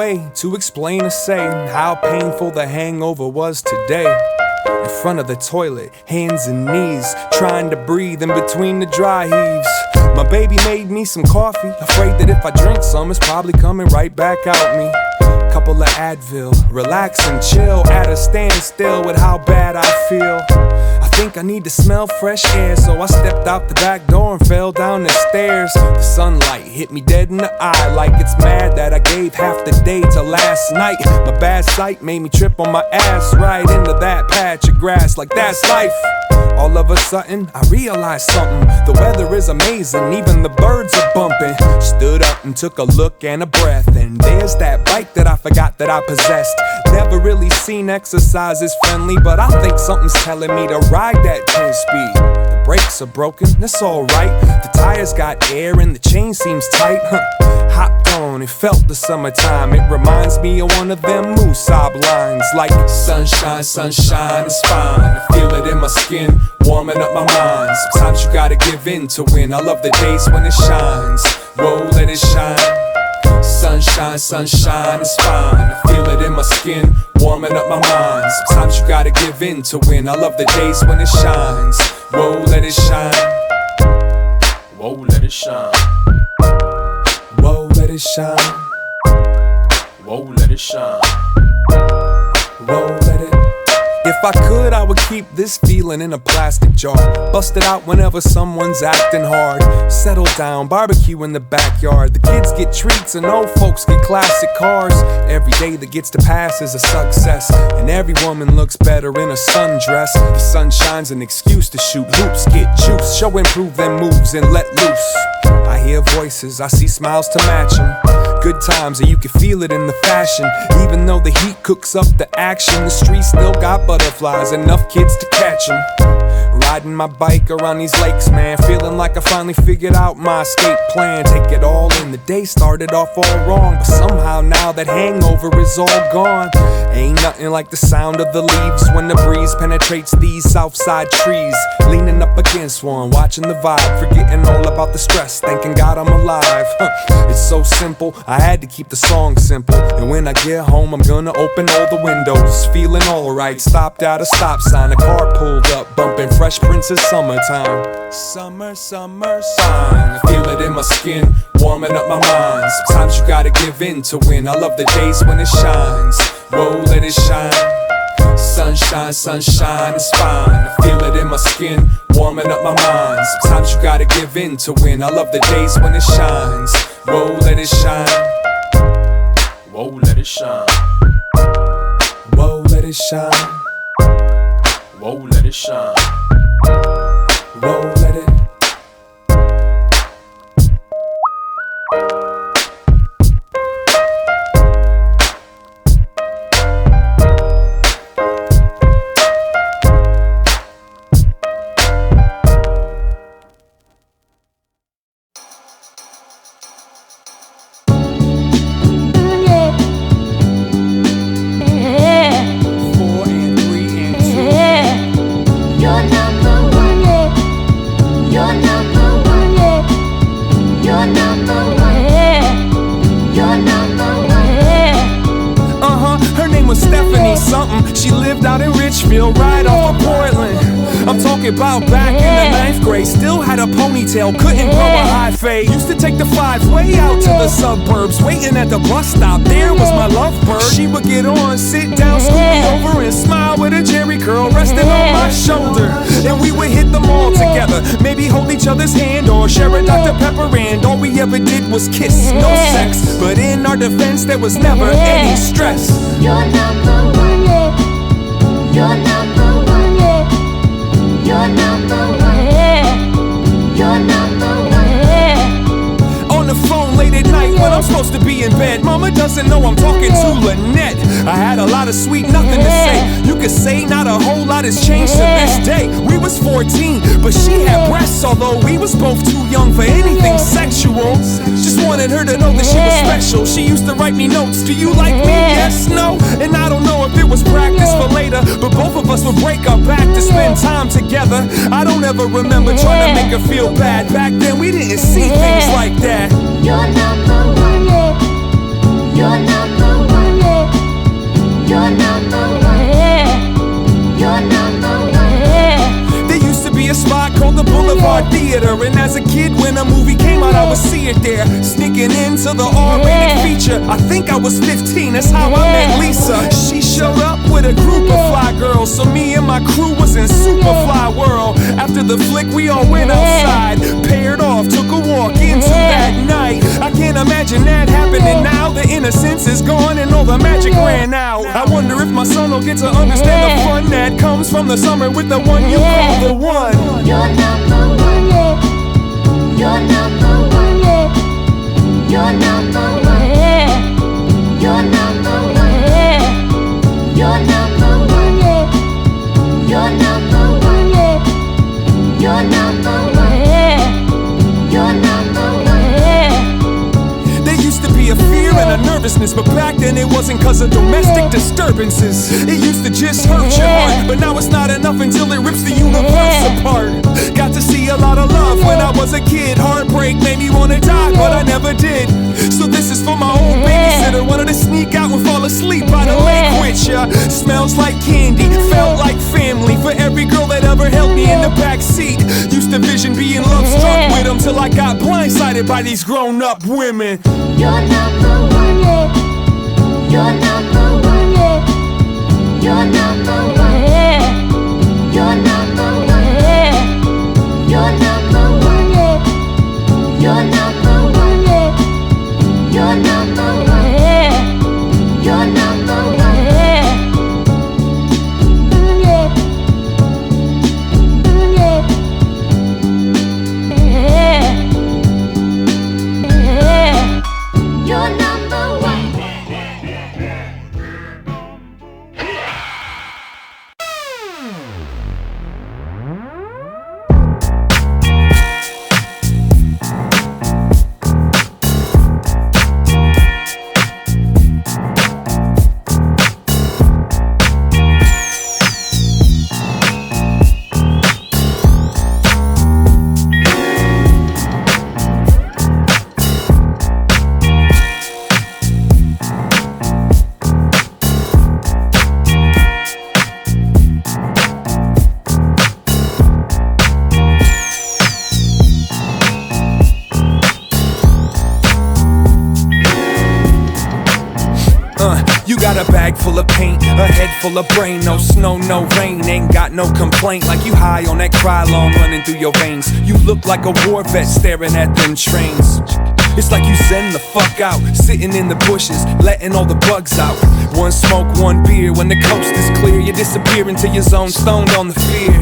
way to explain or say how painful the hangover was today. In front of the toilet, hands and knees, trying to breathe in between the dry heaves. My baby made me some coffee, afraid that if I drink some, it's probably coming right back out me. Couple of Advil, relax and chill, at a standstill with how bad I feel. I think I need to smell fresh air, so I stepped out the back door and fell down the stairs. The sunlight hit me dead in the eye, like it's mad that I gave half the day to last night. My bad sight made me trip on my ass right into that patch of grass, like that's life. All of a sudden, I realized something. The weather is amazing, even the birds are bumping. Stood up and took a look and a breath, and there's that bike that I forgot that I possessed. Never really seen exercise as friendly, but I think something's telling me to ride that 10-speed. The brakes are broken, that's alright. The tires got air and the chain seems tight. Hopped on, it felt the summertime. It reminds me of one of them Moosab lines, like sunshine, sunshine is fine. I feel it in my skin, warming up my mind. Sometimes you gotta give in to win. I love the days when it shines. Whoa, let it shine. Sunshine, sunshine is fine. I feel it in my skin, warming up my mind. Sometimes you gotta give in to win. I love the days when it shines. Whoa, let it shine. Whoa, let it shine. Whoa, let it shine. Whoa, let it shine. Whoa, let it. If I could, I would keep this feeling in a plastic jar. Bust it out whenever someone's acting hard. Settle down, barbecue in the backyard. The kids get treats and old folks get classic cars. Every day that gets to pass is a success, and every woman looks better in a sundress. The sun shines an excuse to shoot hoops, get juice, show and prove them moves and let loose. I hear voices, I see smiles to match them. Good times, and you can feel it in the fashion. Even though the heat cooks up the action, the streets still got butterflies, enough kids to catch them. Riding my bike around these lakes, man, feeling like I finally figured out my escape plan. Take it all in, the day started off all wrong, but somehow now that hangover is all gone. Ain't nothing like the sound of the leaves when the breeze penetrates these southside trees. Leaning up against one, watching the vibe, forgetting all about the stress, thanking God I'm alive. It's so simple, I had to keep the song simple. And when I get home, I'm gonna open all the windows, feeling alright. Stopped at a stop sign, a car pulled up, bumping Fresh Prince's Summertime. Summer, summer, sign. I feel it in my skin, warming up my mind. Sometimes you gotta give in to win. I love the days when it shines. Whoa, let it shine. Sunshine, sunshine is fine. I feel it in my skin, warming up my mind. Sometimes you gotta give in to win. I love the days when it shines. Whoa, let it shine. Whoa, let it shine. Whoa, let it shine. Whoa, let it shine. Whoa, let it. Right off of Portland. I'm talking about back in the 9th grade. Still had a ponytail, couldn't grow a high fade. Used to take the 5 way out to the suburbs. Waiting at the bus stop, there was my lovebird. She would get on, sit down, scoop me over, and smile with a jerry curl resting on my shoulder. And we would hit the mall together, maybe hold each other's hand or share a Dr. Pepper, and all we ever did was kiss, no sex. But in our defense, there was never any stress. You're number one, yeah. You're number one, yeah. You're number one, yeah. You're number one, yeah. On the phone late at night when I'm supposed to be in bed, mama doesn't know I'm talking to Lynette. I had a lot of sweet nothing to say. You could say not a whole lot has changed to this day. We was 14, but she had breasts, although we was both too young for anything sexual. Just wanted her to know that she was special. She used to write me notes, do you like me? Yes, no. And I don't know if it was practice for later, but both of us would break our back to spend time together. I don't ever remember trying to make her feel bad. Back then we didn't see things like that. You're number one, yeah. You're number one. You're number one. You're number one. There used to be a spot called the Boulevard Theater, and as a kid when a movie came out I would see it there, sneaking into the R-rated feature. I think I was 15, that's how I met Lisa. She showed up with a group of fly girls, so me and my crew was in Superfly World. After the flick we all went outside, paired off, took a walk into that night. I can't imagine that happening now. The innocence is gone and all the magic ran out. I wonder if my son will get to understand the fun that comes from the summer with the one you call the one. You're number one. You're number one. You're number one. You're number one. You're number one. You're number one. You're number one. You're number one. There used to be a fear and a nervousness, but back then it wasn't cause of domestic disturbances. It used to just hurt your heart, but now it's not enough until it rips the universe apart. Got to see a lot of love when I was a kid. Heartbreak made me wanna die, but I never did. So this is for my old babysitter. Wanted to sneak out and fall asleep by the lake with ya. Smells like candy, felt like family. For every girl that ever held me in the back seat. Used to vision being love struck with them till I got blindsided by these grown up women. You're number one. You're number one. You're number one. You're number one. You're number one. You're number one. You're number one. You're number one. You're number one. You got a bag full of paint, a head full of brain. No snow, no rain, ain't got no complaint. Like you high on that Krylon running through your veins. You look like a war vet staring at them trains. It's like you zen the fuck out, sitting in the bushes, letting all the bugs out. One smoke, one beer, when the coast is clear, you disappear into your zone, stoned on the fear.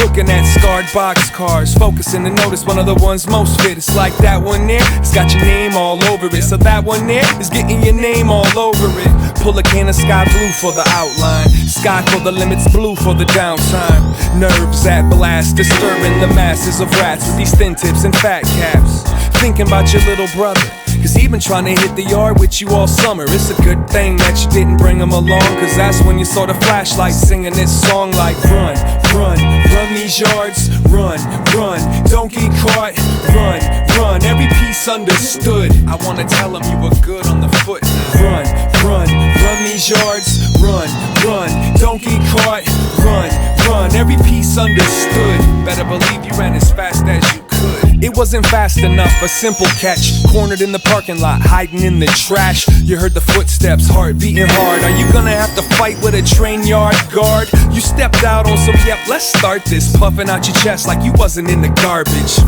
Looking at scarred boxcars, focusing to notice one of the ones most fit. It's like that one there, it's got your name all over it. So that one there is getting your name all over it. Pull a can of sky blue for the outline, sky for the limits, blue for the downtime. Nerves at blast, disturbing the masses of rats with these thin tips and fat caps. Thinking about your little brother, cause he been trying to hit the yard with you all summer. It's a good thing that you didn't bring him along, cause that's when you saw the flashlight singing this song like run, run, run these yards, run, run, don't get caught, run, run, every piece understood. I wanna tell him you were good on the foot now. Run, run, run these yards, run, run, don't get caught, run, run, every piece understood. Better believe you ran as fast as you could. It wasn't fast enough, a simple catch. Cornered in the parking lot, hiding in the trash. You heard the footsteps, heart beating hard. Are you gonna have to fight with a train yard guard? You stepped out on some, yep, let's start this. Puffing out your chest like you wasn't in the garbage.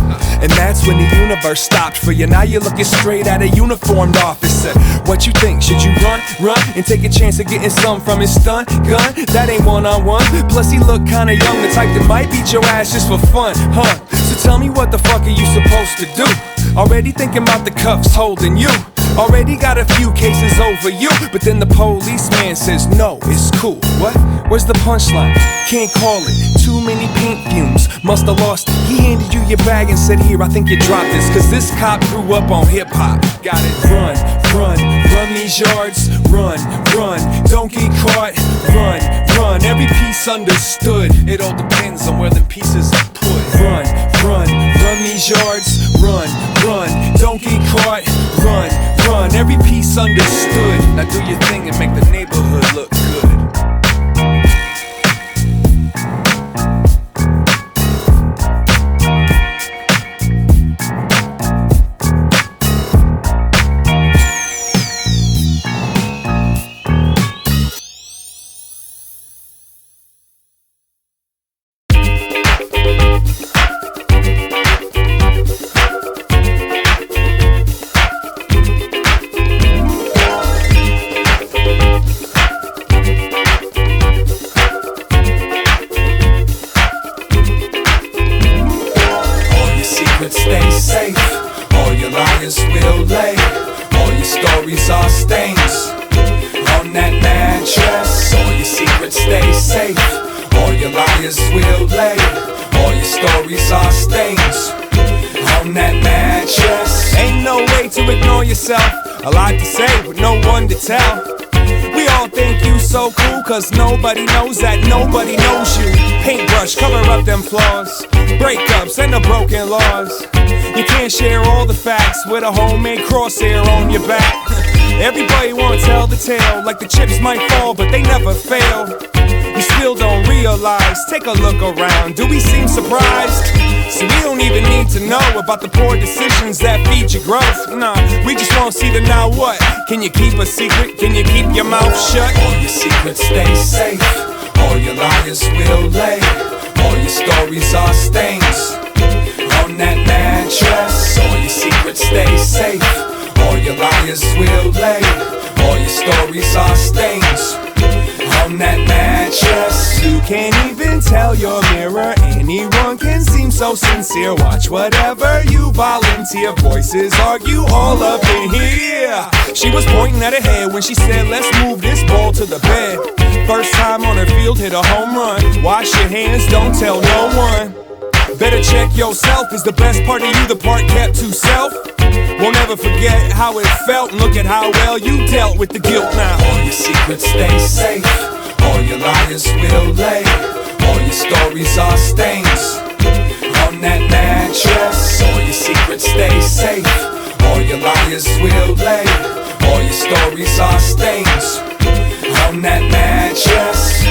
And that's when the universe stopped for you. Now you're looking straight at a uniformed officer. What you think, should you run, run, and take a chance of getting some from his stun gun? That ain't one-on-one, plus he look kinda young, the type that might beat your ass just for fun, huh? So tell me, what the fuck are you supposed to do? Already thinking about the cuffs holding you. Already got a few cases over you, but then the policeman says no, it's cool. What? Where's the punchline? Can't call it. Too many paint fumes, must have lost it. He handed you your bag and said, here, I think you dropped this, cause this cop grew up on hip-hop. Got it. Run, run, run these yards, run, run, don't get caught, run, run, every piece understood. It all depends on where the pieces are put. Run, run, run these yards, run, run, don't get caught, run, run, every piece understood. Now do your thing and make the neighborhood look good. safe. All your liars will lay. All your stories are stains on that mattress. Ain't no way to ignore yourself. A lot to say, but no one to tell. We all think you so cool, cause nobody knows that nobody knows you. Paintbrush, cover up them flaws. Breakups and the broken laws. You can't share all the facts with a homemade crosshair on your back. Everybody wanna tell the tale, like the chips might fall, but they never fail. You still don't realize, take a look around, do we seem surprised? So we don't even need to know about the poor decisions that feed your growth. Nah, we just wanna see the now what. Can you keep a secret? Can you keep your mouth shut? All your secrets stay safe. All your liars will lay. All your stories are stains on that mattress. All your secrets stay safe. All your liars will lay. All your stories are stains on that mattress. You can't even tell your mirror. Anyone can seem so sincere. Watch whatever you volunteer. Voices argue all up in here. She was pointing at her head when she said, let's move this ball to the bed. First time on her field, hit a home run. Wash your hands, don't tell no one. Better check yourself, is the best part of you the part kept to self? Won't ever forget how it felt, and look at how well you dealt with the guilt now. All your secrets stay safe. All your liars will lay. All your stories are stains on that mattress. All your secrets stay safe. All your liars will lay. All your stories are stains on that mattress.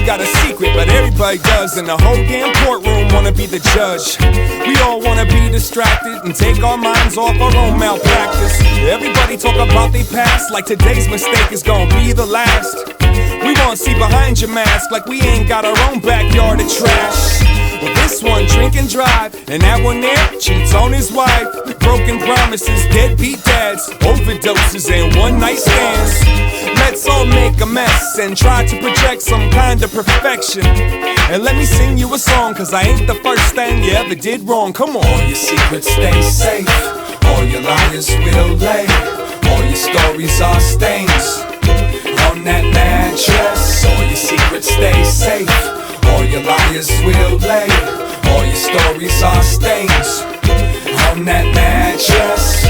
Got a secret, but everybody does, and the whole damn courtroom wanna be the judge. We all wanna be distracted and take our minds off our own malpractice. Everybody talk about their past like today's mistake is gonna be the last. We wanna see behind your mask like we ain't got our own backyard of trash. Well, this one drink and drive, and that one there cheats on his wife. Broken promises, deadbeat dads, overdoses, and one night stands. Let's all make a mess and try to project some kind of perfection. And let me sing you a song, cause I ain't the first thing you ever did wrong. Come on. All your secrets stay safe. All your liars will lay. All your stories are stains on that mattress. All your secrets stay safe. All your liars will lay. All your stories are stains on that mattress.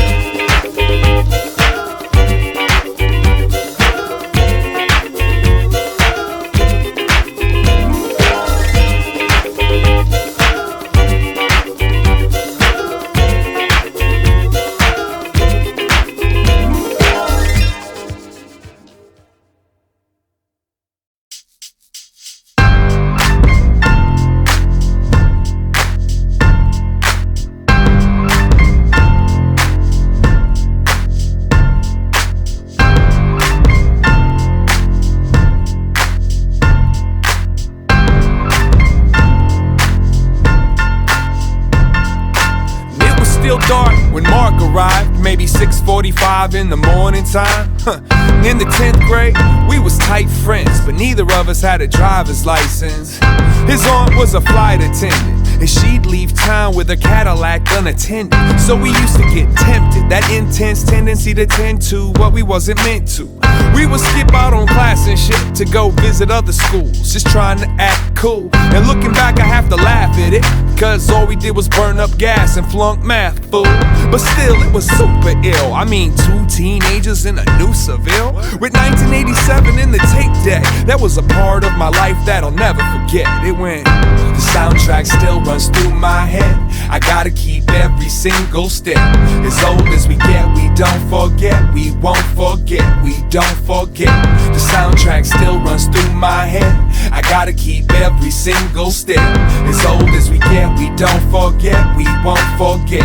Maybe 6:45 in the morning time. In the 10th grade, we was tight friends, but neither of us had a driver's license. His aunt was a flight attendant, and she'd leave town with her Cadillac unattended. So we used to get tempted, that intense tendency to tend to what we wasn't meant to. We would skip out on class and shit to go visit other schools, just trying to act cool. And looking back, I have to laugh at it, cause all we did was burn up gas and flunk math, fool. But still, it was super ill. I mean, 2 teenagers in a new Seville with 1987 in the tape deck. That was a part of my life that I'll never forget. It went, the soundtrack still runs through my head. I gotta keep every single step. As old as we get, we don't forget. We won't forget, we don't forget. The soundtrack still runs through my head. I gotta keep every single step. As old as we get, we don't forget, we won't forget.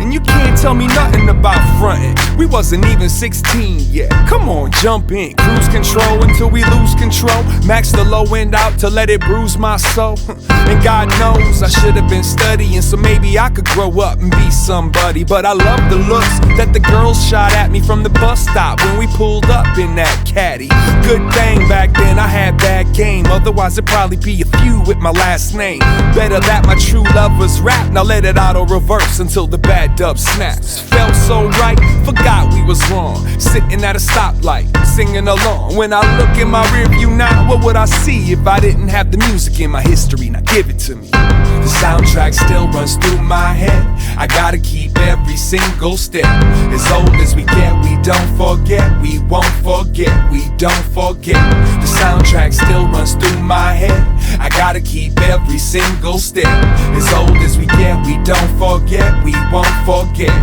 And you can't tell me nothing about frontin'. We wasn't even 16 yet. Come on, jump in. Cruise control until we lose control. Max the low end out to let it bruise my soul. And God knows I should have been studying, so maybe I could grow up and be somebody. But I love the looks that the girls shot at me from the bus stop when we pulled up in that caddy. Good thing back then I had bad game, otherwise it'd probably be a few with my last name. Better that my true love was rap, now let it auto reverse until the bad dub snaps. Felt so right, forgot we was wrong. Sitting at a stoplight, singing along. When I look in my rearview now, what would I see if I didn't have the music in my history? Now give it to me. The soundtrack still runs through my head. I gotta keep every single step. As old as we get, we don't forget. We won't forget, we don't forget. The soundtrack still runs through my head. I gotta keep every single step. As old as we get, we don't forget, we won't forget.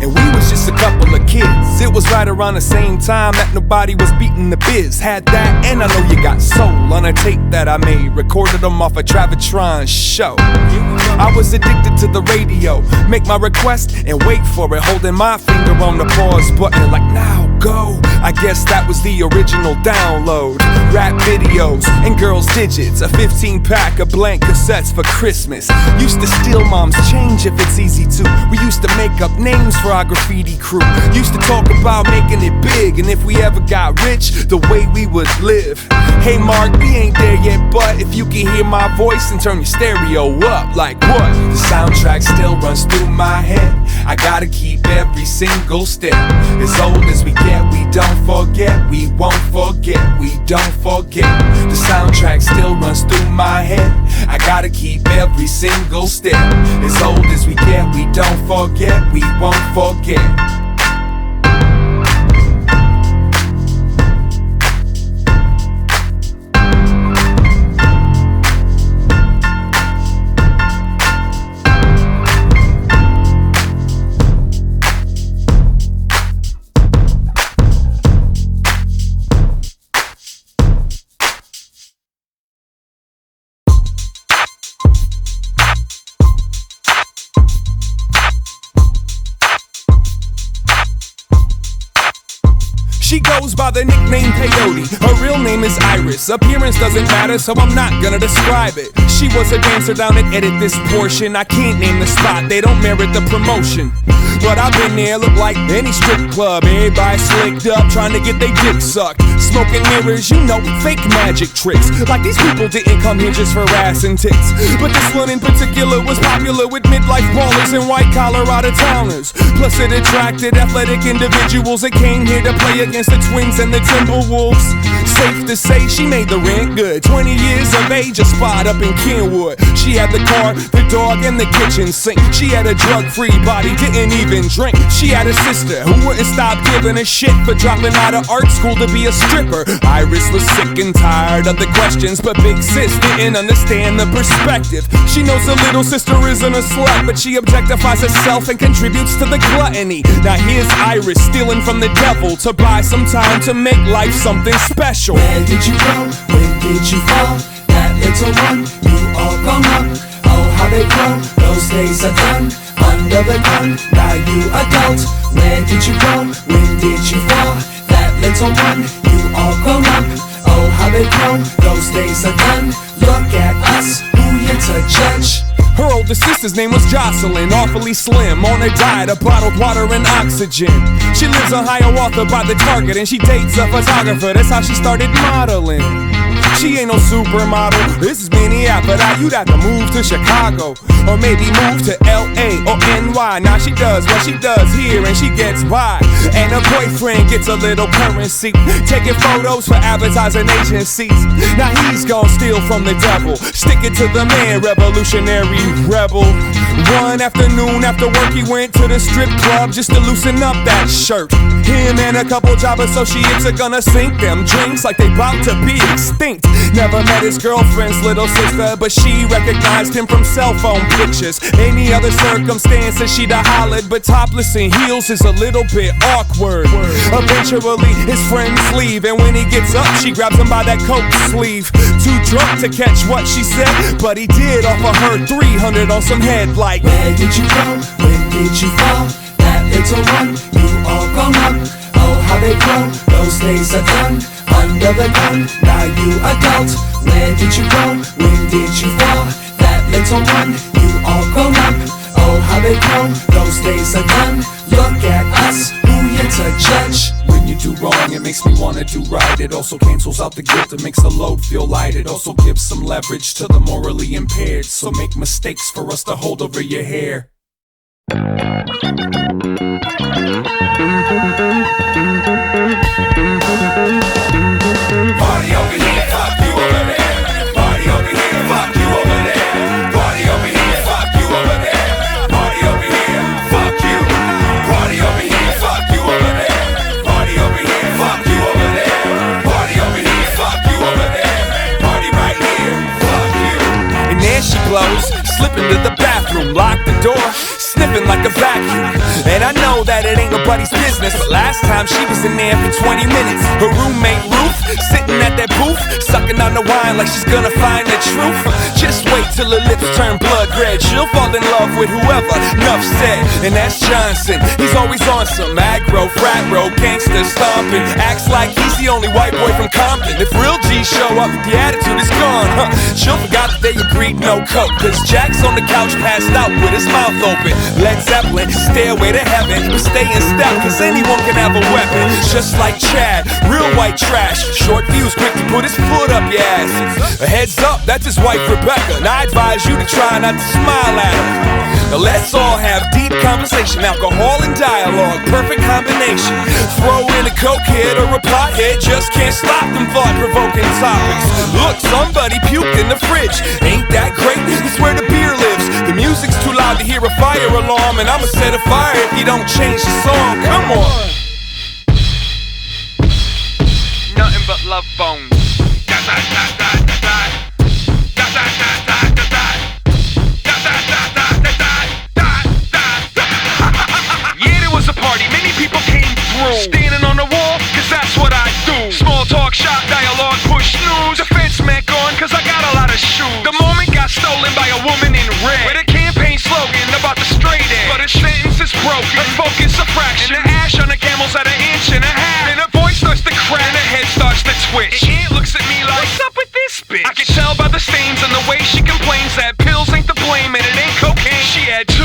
And we was just a couple of kids. It was right around the same time that nobody was beating the biz. Had that, and I know you got soul on a tape that I made. Recorded them off a Travitron show. I was addicted to the radio. Make my request and wait for it. Holding my finger on the pause button like, now go. I guess that was the original download. Rap videos and girls' digits. A 15-pack of blank cassettes for Christmas. Used to steal mom's change if it's easy to. We used to make up names for our graffiti crew. Used to talk about making it big, and if we ever got rich, the way we would live. Hey Mark, we ain't there yet, but if you can hear my voice and turn your stereo up, like what? The soundtrack still runs through my head. I gotta keep every single step. As old as we get, we don't forget, we won't forget, we don't forget. The soundtrack still runs through my head. I gotta keep every single step. As old as we get, we don't forget, we won't forget. She goes by the nickname Peyote. Her real name is Iris. Appearance doesn't matter, so I'm not gonna describe it. She was a dancer down at Edit This portion. I can't name the spot, they don't merit the promotion. But I've been there, look like any strip club. Everybody slicked up, trying to get their dick sucked. Smoking mirrors, you know, fake magic tricks. Like these people didn't come here just for ass and tits. But this one in particular was popular with midlife ballers and white collar out-of-towners. Plus it attracted athletic individuals that came here to play against the Twins and the Timberwolves. Safe to say she made the rent good. 20 years of age, a spot up in Kenwood. She had the car, the dog, and the kitchen sink. She had a drug-free body, didn't even drink. She had a sister who wouldn't stop giving a shit for dropping out of art school to be a stripper. Iris was sick and tired of the questions, but big sis didn't understand the perspective. She knows her little sister isn't a slut, but she objectifies herself and contributes to the gluttony. Now here's Iris stealing from the devil to buy some time to make life something special. Where did you go? When did you fall? That little one, you all grown up. Oh, how they grow, those days are done. Under the gun, now you adult. Where did you go? When did you fall? That little one, you all grown up. Oh, how they grow, those days are done. Look at us, who you to judge? Her older sister's name was Jocelyn, awfully slim, on a diet of bottled water and oxygen. She lives on Hiawatha by the Target, and she dates a photographer. That's how she started modeling. She ain't no supermodel, this is Minneapolis. You'd have to move to Chicago, or maybe move to LA or NY. Now she does what she does here and she gets by. And her boyfriend gets a little currency, taking photos for advertising agencies. Now he's gon' steal from the devil, stick it to the man, revolutionary rebel. One afternoon after work he went to the strip club just to loosen up that shirt. Him and a couple job associates are gonna sink them drinks like they bout to be extinct. Never met his girlfriend's little sister, but she recognized him from cell phone pictures. Any other circumstances she'd have hollered, but topless in heels is a little bit awkward. Eventually his friends leave, and when he gets up she grabs him by that coat sleeve. Too drunk to catch what she said, but he did offer her 300 on some head like, where did you go? When did you fall? That little one, you all grown up. Oh, how they grow, those days are done. Under the gun, now you adult. Where did you go? When did you fall? That little one, you all grown up. Oh, how they grow, those days are done. Look at us, who you to judge? When you do wrong, it makes me wanna do right. It also cancels out the guilt, it makes the load feel light. It also gives some leverage to the morally impaired. So make mistakes for us to hold over your hair. Party over here, fuck you over there. Party over here, fuck you over there. Party over here, fuck you over there. Party over here, fuck you. Party over here, fuck you over there. Party over here, fuck you over there. Party over here, fuck you over there. Party right here, fuck you. And there she blows, slipping to the bathroom, lock the door, sniffing like a vacuum. And I know that it ain't nobody's business, but last time she was in there for 20 minutes. Her roommate Ruth, sitting at that booth, sucking on the wine like she's gonna find the truth. Just wait till her lips turn blood red, she'll fall in love with whoever, enough said. And that's Johnson, he's always on some aggro, frat bro, gangster stomping. Acts like he's the only white boy from Compton. If real G's show up, the attitude is gone, huh? She'll forgot that they agreed no coke, cause Jack's on the couch passed out with his mouth open. Led Zeppelin, stairway to heaven, but stay in step, cause anyone can have a weapon. Just like Chad, real white trash, short fuse, quick to put his foot up your ass. A heads up, that's his wife Rebecca, and I advise you to try not to smile at her. Now let's all have deep conversation, alcohol and dialogue, perfect combination. Throw in a cokehead or a pothead, just can't stop them thought-provoking topics. Look, somebody puked in the fridge, ain't that great? It's where the beer lives. The music's too loud to hear a fire alarm, and I'ma set a fire if you don't change the song. Come on. Nothing but love bones. Yeah, there was a party, many people came through. Standing on the wall, cause that's what I do. Small talk, shop, dialogue, push snooze. Defense man gone, cause I got a lot of shoes. The moment got stolen by a woman in red, with a campaign slogan about the straight edge. But a sentence is broken, a focus a fraction. And the ash on the camel's at 1.5 inches. And her voice starts to crack, and her head starts to twitch. And Aunt looks at me like, what's up with this bitch? I can tell by the stains and the way she complains that pills ain't the blame and it ain't cocaine. She had too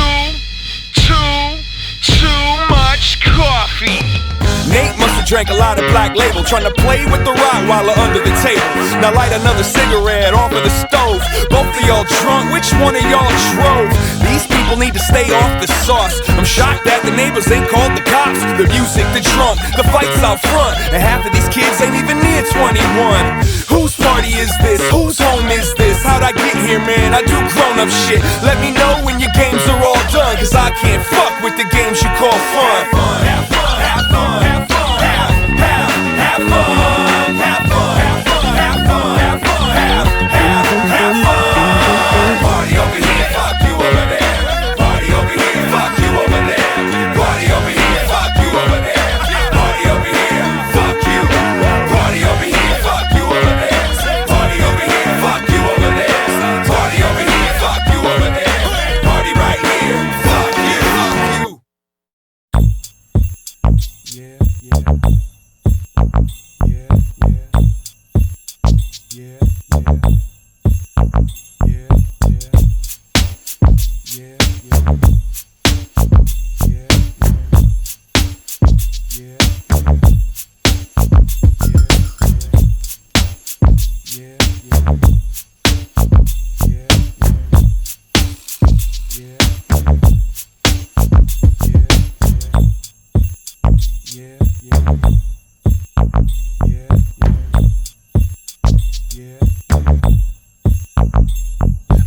much coffee. Nate must've drank a lot of Black Label, trying to play with the Rottweiler under the table. Now light another cigarette off of the stove. Both of y'all drunk, which one of y'all drove? These people need to stay off the sauce. I'm shocked that the neighbors ain't called the cops. The music, the drunk, the fights out front, and half of these kids ain't even near 21. Whose party is this? Whose home is this? How'd I get here, man? I do grown-up shit. Let me know when your games are all done, cause I can't fuck with the games you call fun. Have fun, have fun, have fun, have fun, have fun, have fun, have fun, have fun, have fun, have fun. Party over here, fuck you over there. Party over here, fuck you over there. Party over here, fuck you over there. Party over here, fuck you. Party over here, fuck you over there. Party over here, fuck you over there. Party over here, fuck you over there. Party right here, fuck you. Yeah, yeah.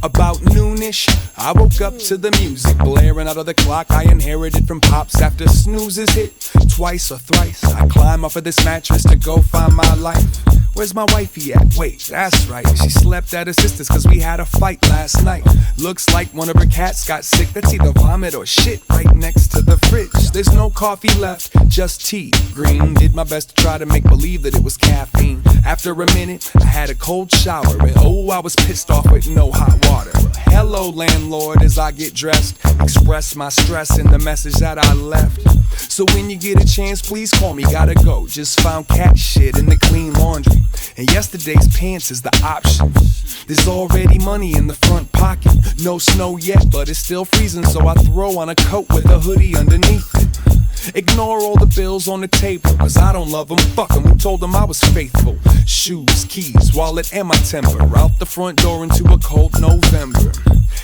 About noonish, I woke up to the music blaring out of the clock I inherited from Pops after snoozes hit twice or thrice. I climb off of this mattress to go find my life. Where's my wifey at? Wait, that's right, she slept at her sister's cause we had a fight last night. Looks like one of her cats got sick, that's either vomit or shit right next to the fridge. There's no coffee left, just tea, green. Did my best to try to make believe that it was caffeine. After a minute, I had a cold shower and oh, I was pissed off with no hot water. Hello landlord, as I get dressed, express my stress in the message that I left. So when you get a chance, please call me, gotta go. Just found cat shit in the clean laundry, and yesterday's pants is the option. There's already money in the front pocket. No snow yet, but it's still freezing, so I throw on a coat with a hoodie underneath it. Ignore all the bills on the table, cause I don't love them, fuck them, who told them I was faithful? Shoes, keys, wallet, and my temper, out the front door into a cold November.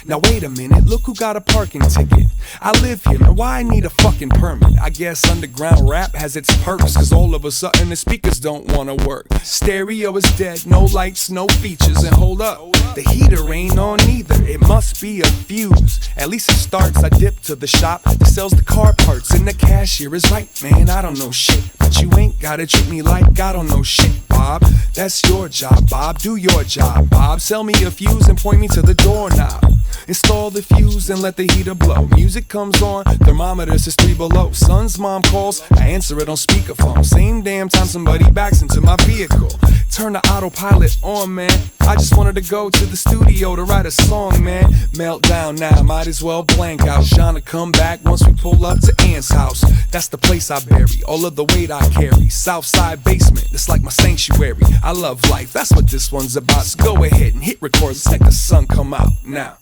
Now wait a minute, look who got a parking ticket. I live here, now why I need a fucking permit? I guess underground rap has its perks, cause all of a sudden the speakers don't wanna work. Stereo is dead, no lights, no features, and hold up, the heater ain't on either, it must be a fuse. At least it starts, I dip to the shop that sells the car parts, and the cashier is right, man, I don't know shit. But you ain't gotta treat me like I don't know shit, Bob. That's your job, Bob, do your job, Bob. Sell me a fuse and point me to the doorknob. Install the fuse and let the heater blow. Music comes on, thermometer says 3 below. Son's mom calls, I answer it on speakerphone. Same damn time somebody backs into my vehicle. Turn the autopilot on, man. I just wanted to go to the studio to write a song, man. Meltdown now, might as well blank out. Shine to come back once we pull up to Ant's house. That's the place I bury all of the weight I carry. Southside basement, it's like my sanctuary. I love life, that's what this one's about. So go ahead and hit record, let's let the sun come out now.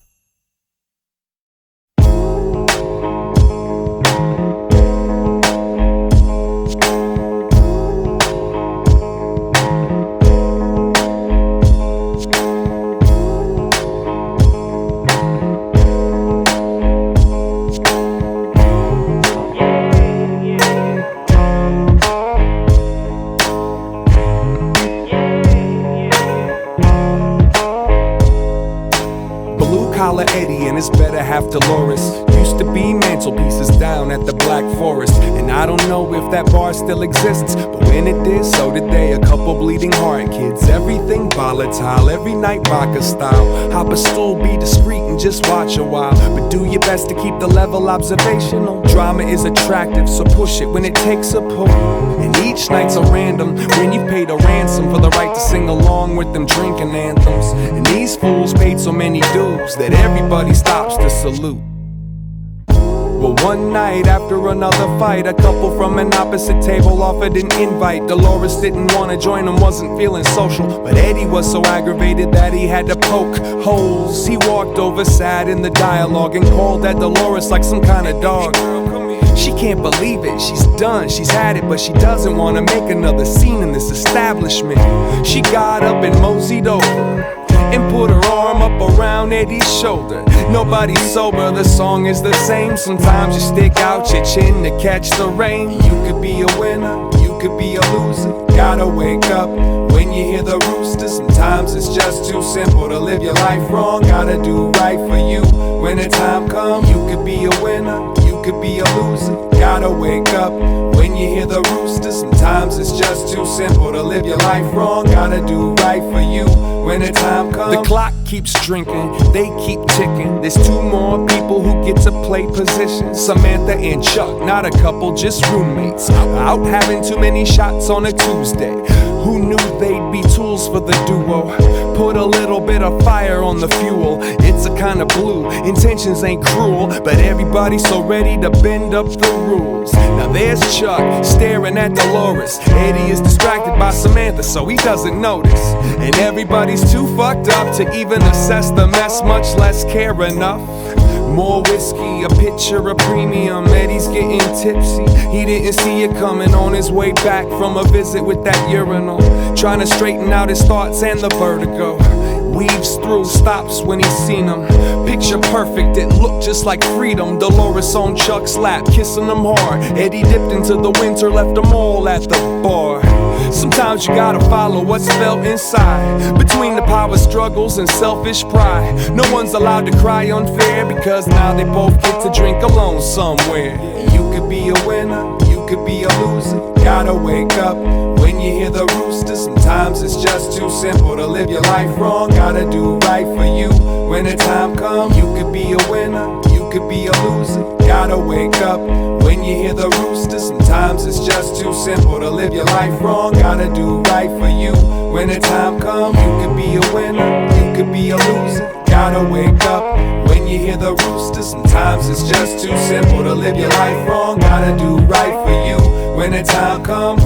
Eddie and his better half Dolores used to be mantelpieces down at the Black Forest. And I don't know if that bar still exists, but when it did, so did they. A couple bleeding heart kids, everything volatile, every night vodka style. Hop a stool, be discreet and just watch a while, but do your best to keep the level observational. Drama is attractive, so push it when it takes a pull. And each night's a random when you paid a ransom for the right to sing along with them drinking anthems. And these fools paid so many dues that everybody stops to salute. Well, one night after another fight, a couple from an opposite table offered an invite. Dolores didn't want to join them, wasn't feeling social, but Eddie was so aggravated that he had to poke holes. He walked over, sat in the dialogue, and called at Dolores like some kind of dog. She can't believe it, she's done, she's had it, but she doesn't want to make another scene in this establishment. She got up and moseyed over and put her arm up around Eddie's shoulder. Nobody's sober, the song is the same. Sometimes you stick out your chin to catch the rain. You could be a winner, you could be a loser. Gotta wake up when you hear the rooster. Sometimes it's just too simple to live your life wrong. Gotta do right for you when the time comes. You could be a winner, you could be a loser. Gotta wake up when you hear the rooster. Sometimes it's just too simple to live your life wrong. Gotta do right for you when the time comes. The clock keeps drinking, they keep ticking. There's 2 more people who get to play positions. Samantha and Chuck, not a couple, just roommates. Out having too many shots on a Tuesday. Who knew they'd be tools for the duo? Put a little bit of fire on the fuel. It's a kind of blue, intentions ain't cruel, but everybody's so ready to bend up the rules. Now there's Chuck staring at Dolores. Eddie is distracted by Samantha, so he doesn't notice. And everybody's too fucked up to even assess the mess, much less care enough. More whiskey, a pitcher of premium. Eddie's getting tipsy. He didn't see it coming on his way back from a visit with that urinal. Trying to straighten out his thoughts and the vertigo. Weaves through, stops when he's seen him. Picture perfect, it looked just like freedom. Dolores on Chuck's lap, kissing him hard. Eddie dipped into the winter, left them all at the bar. Sometimes you gotta follow what's felt inside. Between the power struggles and selfish pride. No one's allowed to cry unfair, because now they both get to drink alone somewhere. You could be a winner, you could be a loser. Gotta wake up when you hear the rooster. Sometimes it's just too simple to live your life wrong. Gotta do right for you when the time comes. You could be a winner, you could be a loser. Gotta wake up when you hear the rooster. Sometimes it's just too simple to live your life wrong. Gotta do right for you when the time comes. You could be a winner, you could be a loser. Gotta wake up when you hear the rooster. Sometimes it's just too simple to live your life wrong. Gotta do right for you when the time comes.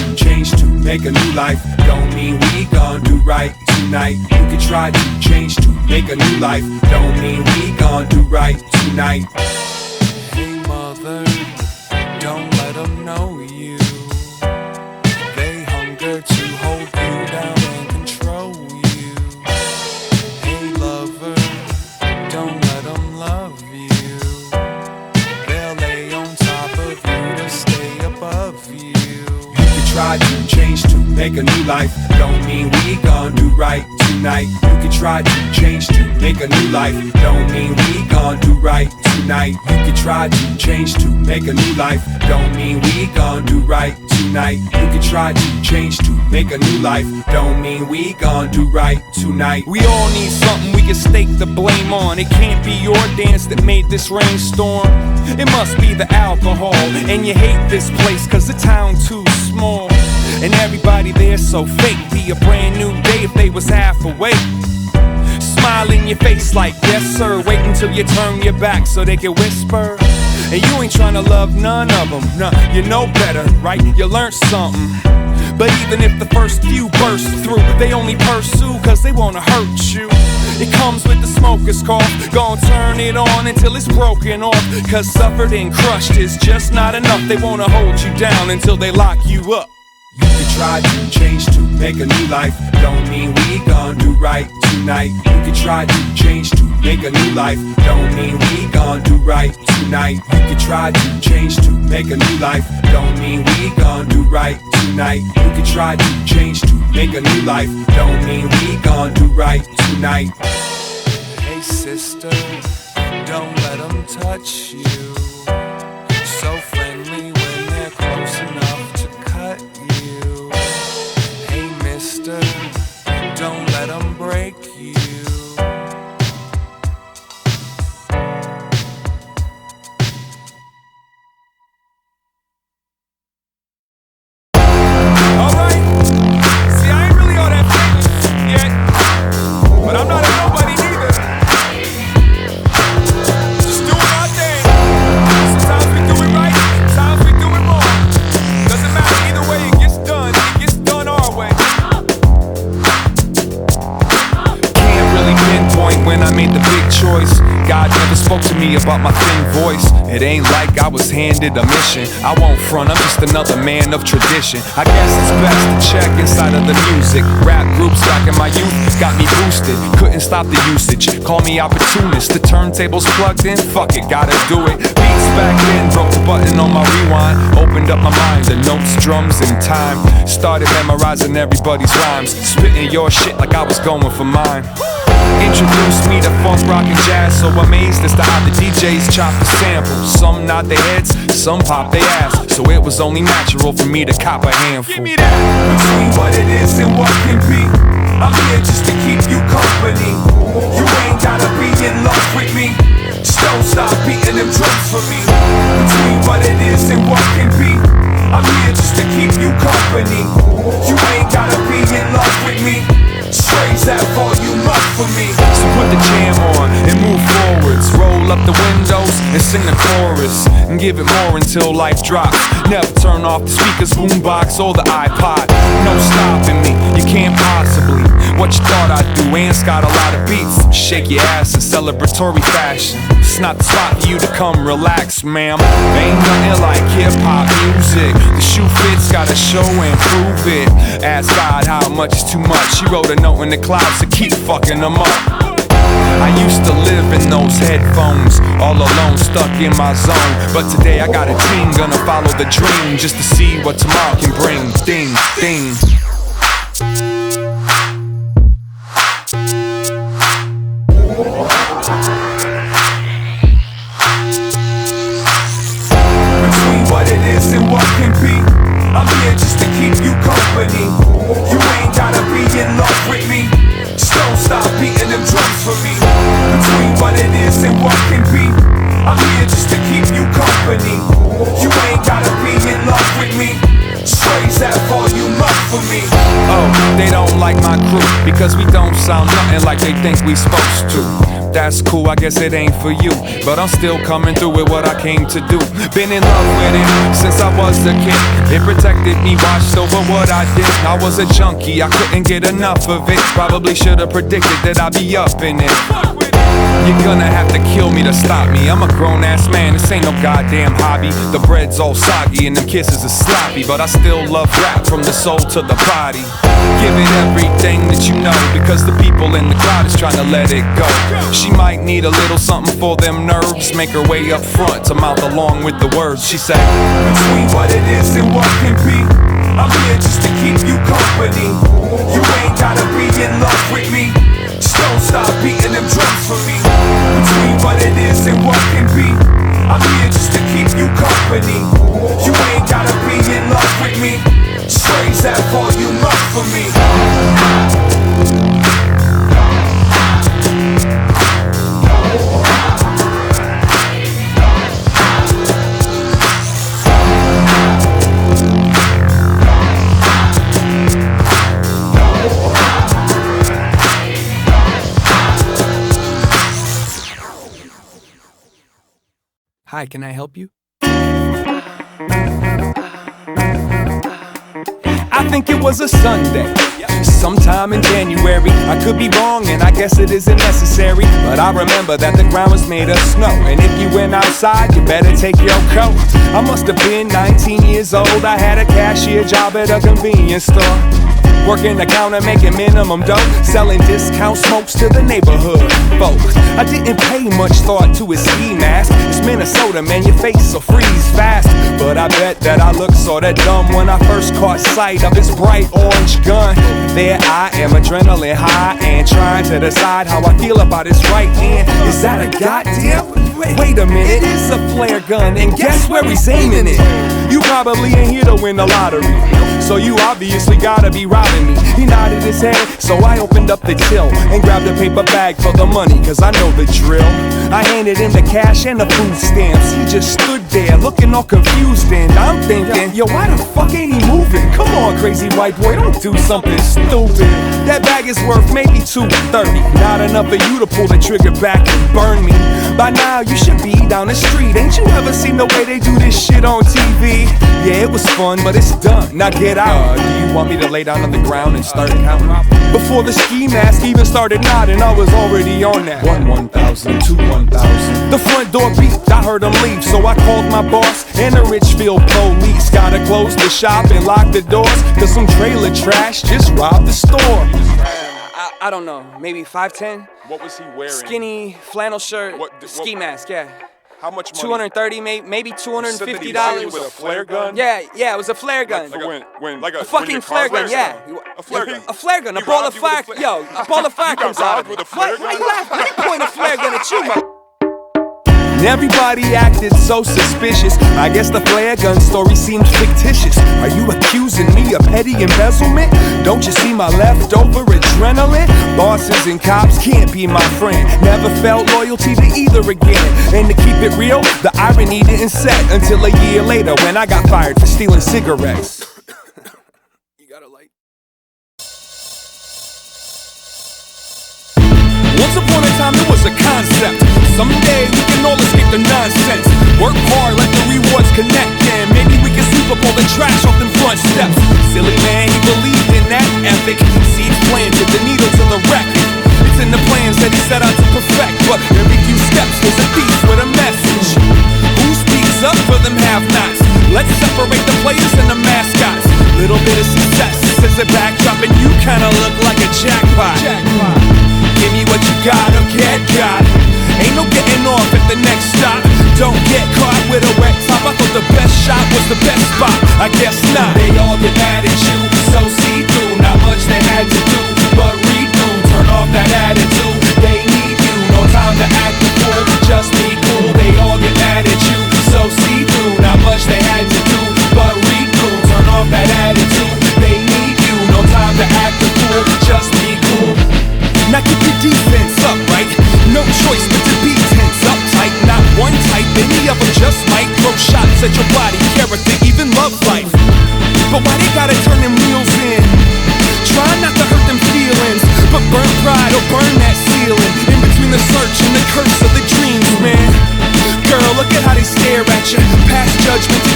to change to make a new life. Don't mean we gon' do right tonight. You can try to change to make a new life. Don't mean we gon' do right tonight. Hey mother, don't let them know you. They hunger to hold you down and control you. Hey lover, don't let them love you. They'll lay on top of you to stay above you. You can try to change to make a new life. Don't mean we gon' do right tonight. You can try to change to make a new life. Don't mean we gon' do right tonight. You can try to change to make a new life. Don't mean we gon' do right tonight. You can try to change to make a new life. Don't mean we gon' do right tonight. We all need something we can stake the blame on. It can't be your dance that made this rainstorm. It must be the alcohol. And you hate this place cause the town too small. And everybody there's so fake. Be a brand new day if they was half awake. Smile in your face like yes sir. Wait until you turn your back so they can whisper. And you ain't tryna love none of them. Nah, you know better, right? You learned something. But even if the first few burst through, they only pursue cause they wanna hurt you. It comes with the smoker's cough. Gonna turn it on until it's broken off. Cause suffered and crushed is just not enough. They wanna hold you down until they lock you up. You can try to change to make a new life. Don't mean we gon' do right tonight. You can try to change to make a new life. Don't mean we gon' do right tonight. You can try to change to make a new life. Don't mean we gon' do right tonight. You can try to change to make a new life. Don't mean we gon' do right tonight. Hey sister, don't let them touch you. So friendly when they're close enough to cut you. Hey mister, don't let them break you. Alright, see I ain't really all that famous yet, but I'm not a nobody neither. Just doing our thing. Sometimes we do it right, sometimes we do it wrong. Doesn't matter either way it gets done our way. Can't really pinpoint when I made the big choice. God never spoke to me about my thin voice. It ain't like I was handed a mission. I won't front, I'm just another man of tradition. I guess it's best to check inside of the music. Rap groups back in my youth got me boosted. Couldn't stop the usage, call me opportunist. The turntables plugged in, fuck it, gotta do it. Beats back then, broke the button on my rewind. Opened up my mind, the notes, drums, and time. Started memorizing everybody's rhymes. Spitting your shit like I was going for mine. Introduced me to funk, rock, and jazz. So amazed as to how the DJs chop the samples. Some nod their heads, some pop their ass. So it was only natural for me to cop a handful. Give me that. Between what it is and what can be, I'm here just to keep you company. You ain't gotta be in love with me. Just don't stop beating them drums for me. Between what it is and what can be, I'm here just to keep you company. You ain't gotta be in love with me. Raise that volume up for me. So put the jam on and move forwards. Roll up the windows and sing the chorus. And give it more until life drops. Never turn off the speakers, boombox, or the iPod. No stopping me, you can't possibly. What you thought I'd do, Ant's got a lot of beats. Shake your ass in celebratory fashion. It's not the spot for you to come relax, ma'am. Ain't nothing like hip-hop music. The shoe fits, gotta show and prove it. Ask God how much is too much. He wrote a note in the clouds to keep fucking them up. I used to live in those headphones, all alone, stuck in my zone. But today I got a team, gonna follow the dream, just to see what tomorrow can bring. Ding, ding. Between what it is and what can be, I'm here just to keep you company. You ain't gotta be in love with me. Just don't stop beating them drums for me. Between what it is and what can be, I'm here just to keep you company. You ain't gotta be in love with me. Just raise that volume up for me. Oh, they don't like my crew because we don't sound nothing like they think we supposed to. that's cool, I guess it ain't for you. But I'm still coming through with what I came to do. Been in love with it since I was a kid. It protected me, watched over what I did. I was a junkie, I couldn't get enough of it. Probably should've predicted that I'd be up in it. You're gonna have to kill me to stop me. I'm a grown-ass man, this ain't no goddamn hobby. The bread's all soggy and them kisses are sloppy, but I still love rap from the soul to the body. Give it everything that you know, because the people in the crowd is trying to let it go. She might need a little something for them nerves. Make her way up front to mouth along with the words. She said, between what it is and what can be, I'm here just to keep you company. You ain't gotta be in love with me, just don't stop beating them drums for me. Between what it is and what can be, I'm here just to keep you company. You ain't gotta be in love with me, just raise that volume up for me. Hi, can I help you? I think it was a Sunday, sometime in January. I could be wrong and I guess it isn't necessary, but I remember that the ground was made of snow, and if you went outside you better take your coat. I must have been 19 years old. I had a cashier job at a convenience store, working the counter, making minimum dough, selling discount smokes to the neighborhood folk. I didn't pay much thought to his ski mask. It's Minnesota, man, your face will freeze fast. But I bet that I looked sorta dumb when I first caught sight of his bright orange gun. There I am, adrenaline high, and trying to decide how I feel about his right hand. Is that a goddamn? Wait a minute, it is a flare gun, and guess where he's aiming it? You probably ain't here to win the lottery, so you obviously gotta be robbing me. He nodded his head, so I opened up the till and grabbed a paper bag for the money, cause I know the drill. I handed him the cash and the food stamps. He just stood there looking all confused, and I'm thinking, yo, why the fuck ain't he moving? Come on, crazy white boy, don't do something stupid. That bag is worth maybe $2.30, not enough for you to pull the trigger back and burn me. By now you should be down the street. Ain't you ever seen the way they do this shit on TV? Yeah, it was fun, but it's done. Now get out. Do you want me to lay down on the ground and start counting? Before the ski mask even started nodding, I was already on that. 1,000, 1,000. The front door beeped, I heard him leave, so I called my boss and the Richfield police. Gotta close the shop and lock the doors, cause some trailer trash just robbed the store. I don't know, maybe 5'10". What was he wearing? Skinny flannel shirt, ski mask, yeah. How much money? 230, maybe $250. With a flare gun? Yeah, it was a flare gun. Like a fucking flare gun, yeah. A flare gun. A flare gun. A ball of fire. Yo, a ball of fire comes out. Why you laughing? I didn't point a flare gun at you, man. Everybody acted so suspicious. I guess the flare gun story seemed fictitious. Are you accusing me of petty embezzlement? Don't you see my leftover adrenaline? Bosses and cops can't be my friend. Never felt loyalty to either again. And to keep it real, the irony didn't set until a year later when I got fired for stealing cigarettes. You got a light? Once upon a time, it was a concept. Someday we can all escape the nonsense. Work hard, let the rewards connect, and maybe we can sweep up all the trash off them front steps. Silly man, he believed in that ethic. Seeds planted, the needle to the wreck. It's in the plans that he set out to perfect, but every few steps there's a thief with a message. Who speaks up for them have-nots? Let's separate the players and the mascots. Little bit of success as a backdrop, and you kinda look like a jackpot. Give me what you got or get got. Ain't no getting off at the next stop. Don't get caught with a wet top. I thought the best shot was the best spot. I guess not. They all get mad at you, so see-through. Not much they had to do, but redo. Turn off that attitude. They need you, no time to act the fool. Just be cool. They all get mad at you, so see-through. Not much they had to do, but redo. Turn off that attitude. They need you, no time to act the fool. Just be cool. Now keep your defense up, right? No choice but to be tense, uptight. Not one type, any of them just might throw shots at your body, character, even love life. But why they gotta turn them wheels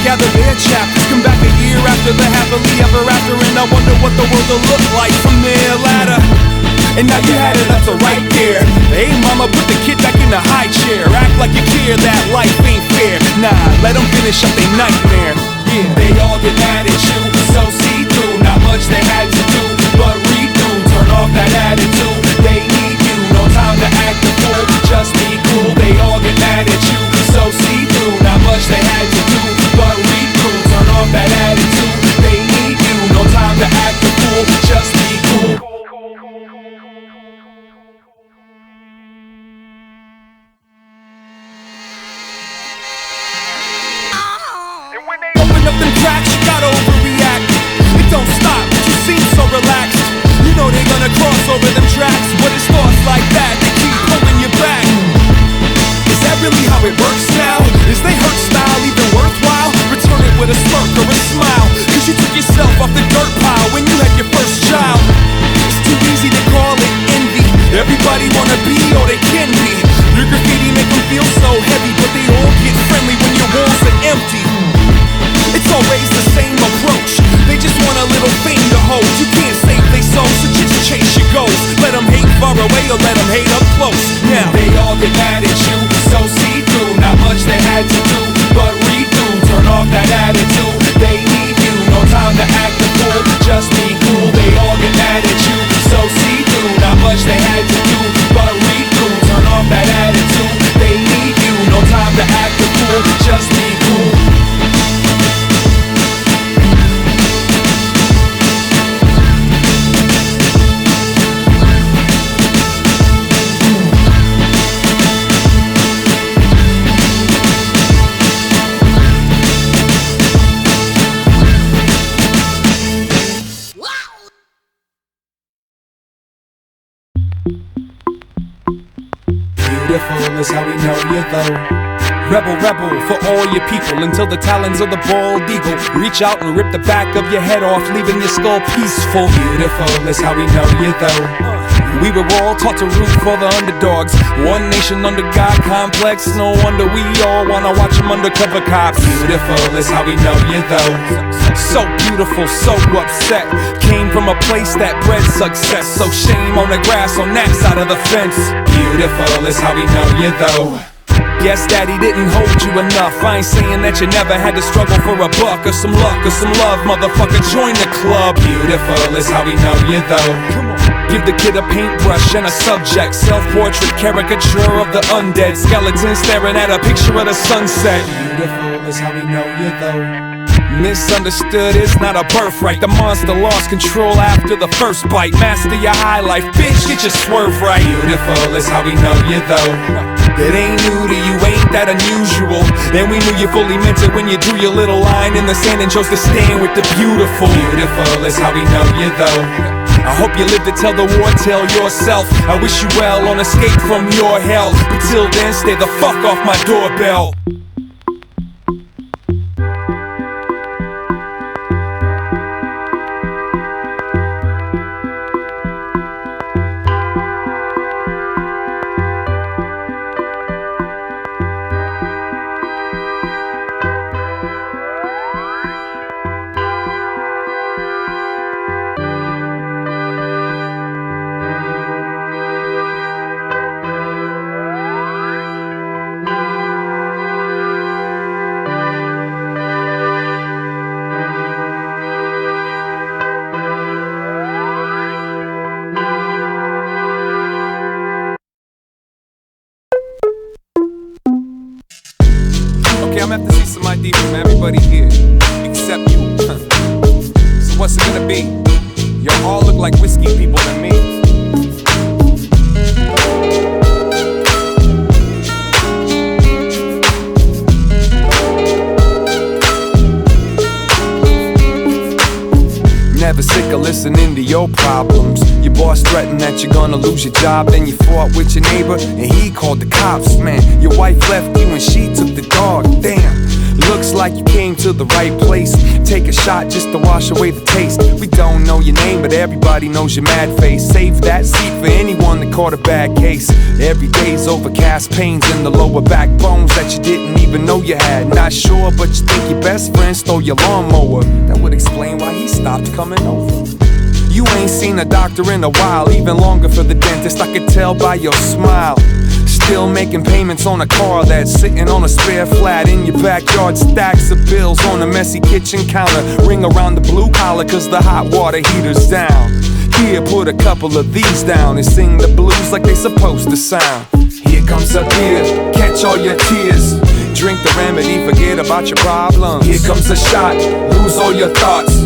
gather their chapters, come back a year after the happily ever after, and I wonder what the world will look like from their ladder. And now you had it up to right there. Hey mama, put the kid back in the high chair. Act like you care that life ain't fair. Nah, let them finish up their nightmare. Yeah. They all get mad at you, so see through. Not much they had to do, but read through. Turn off that attitude, they need you. No time to act the fool, just be cool. They all get mad at you, so see through. Not much they had to do, but read through. Turn off that attitude, they need you. No time to act the fool, just be cool. Open up them cracks, you gotta overreact. It don't stop, but you seem so relaxed. You know they're gonna cross over them tracks, but it's thoughts like that that keep pulling you back. Is that really how it works now? Is they hurt style even worthwhile? Return it with a smirk or a smile, cause you took yourself off the dirt pile when you had your first child. It's too easy to call it envy. Everybody wanna be or they can be. Your graffiti make them feel so heavy, but they all get friendly when your walls are empty. It's always the same approach. They just want a little thing to hold. You can't save their soul, so just chase your goals. Let them hate far away or let them hate up close. Now they all get mad at you, so see through. Not much they had to do, but read through. Turn off that attitude, they need you. No time to act the fool, just be cool. They all get mad at you, so see through. Not much they had to do, but read through. Turn off that attitude, they need you. No time to act the fool, just be cool. Beautiful is how we know you though. Rebel, rebel for all your people, until the talons of the bald eagle reach out and rip the back of your head off, leaving your skull peaceful. Beautiful is how we know you though. We were all taught to root for the underdogs. One nation under God complex. No wonder we all wanna watch them undercover cops. Beautiful is how we know you though. So beautiful, so upset. Came from a place that bred success. So shame on the grass on that side of the fence. Beautiful is how we know you though. Guess daddy didn't hold you enough. I ain't saying that you never had to struggle for a buck or some luck or some love. Motherfucker, join the club. Beautiful is how we know you though. Give the kid a paintbrush and a subject. Self-portrait caricature of the undead. Skeleton staring at a picture of the sunset. Beautiful is how we know you though. Misunderstood is not a birthright. The monster lost control after the first bite. Master your high life, bitch, get your swerve right. Beautiful is how we know you though. It ain't new to you, ain't that unusual. Then we knew you fully meant it when you drew your little line in the sand and chose to stand with the beautiful. Beautiful is how we know you though. I hope you live to tell the war tale yourself. I wish you well on escape from your hell, but till then stay the fuck off my doorbell. Okay, I'm gonna have to see some ID from everybody here, except you. So what's it gonna be? Y'all all look like whiskey people to me. Never sick of listening to your problems. Your boss threatened that you're gonna lose your job. Then you fought with your neighbor and he called the cops. Man, your wife left you and she took the dog. Damn, Looks like you came to the right place. Take a shot just to wash away the taste. We don't know your name, but everybody knows your mad face. Save that seat for anyone that caught a bad case. Every day's overcast, pains in the lower back, bones that you didn't even know you had. Not sure, but you think your best friend stole your lawnmower. That would explain why he stopped coming over. You ain't seen a doctor in a while, even longer for the dentist, I could tell by your smile. Still making payments on a car that's sitting on a spare flat in your backyard. Stacks of bills on a messy kitchen counter. Ring around the blue collar cause the hot water heater's down. Here, put a couple of these down and sing the blues like they supposed to sound. Here comes a beer, catch all your tears. Drink the remedy, forget about your problems. Here comes a shot, lose all your thoughts.